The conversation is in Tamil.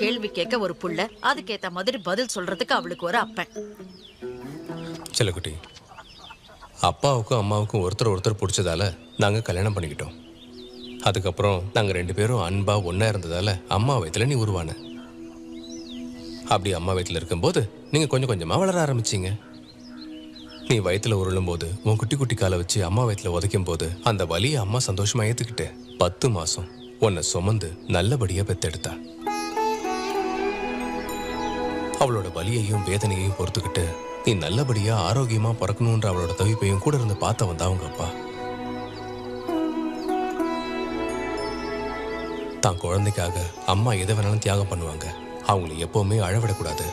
கேள்வி கேட்க ஒரு புள்ள, அதுக்கேத்த மாதிரி பதில் சொல்றதுக்கு அவளுக்கு ஒரு அப்பன். செல்லக்குட்டி, அப்பாவுக்கும் அம்மாவுக்கும் ஒருத்தர் ஒருத்தர் பிடிச்சதால நாங்கள் கல்யாணம் பண்ணிக்கிட்டோம். அதுக்கப்புறம் நாங்கள் 2 பேரும் அன்பா ஒன்றா இருந்ததால அம்மா வயிற்றுல நீ உருவான. அப்படி அம்மா வயிற்றுல இருக்கும்போது நீங்கள் கொஞ்சம் கொஞ்சமாக வளர ஆரம்பிச்சிங்க. நீ வயிற்றுல உருளும் போது உன் குட்டி குட்டி காலை வச்சு அம்மா வயிற்றுல உதைக்கும் போது அந்த வலியை அம்மா சந்தோஷமா ஏற்றுக்கிட்டு 10 மாதம் உன்னை சுமந்து நல்லபடியாக பெத்தெடுத்தா. அவளோட வலியையும் வேதனையையும் பொறுத்துக்கிட்டு நீ நல்லபடியா ஆரோக்கியமா பிறக்கணுன்ற அவளோட தவிப்பையும் கூட இருந்து பார்த்த வந்தா அவங்க அப்பா. தான் குழந்தைக்காக அம்மா எதை வேணாலும் தியாகம் பண்ணுவாங்க. அவங்களை எப்பவுமே அழவிடக்கூடாது.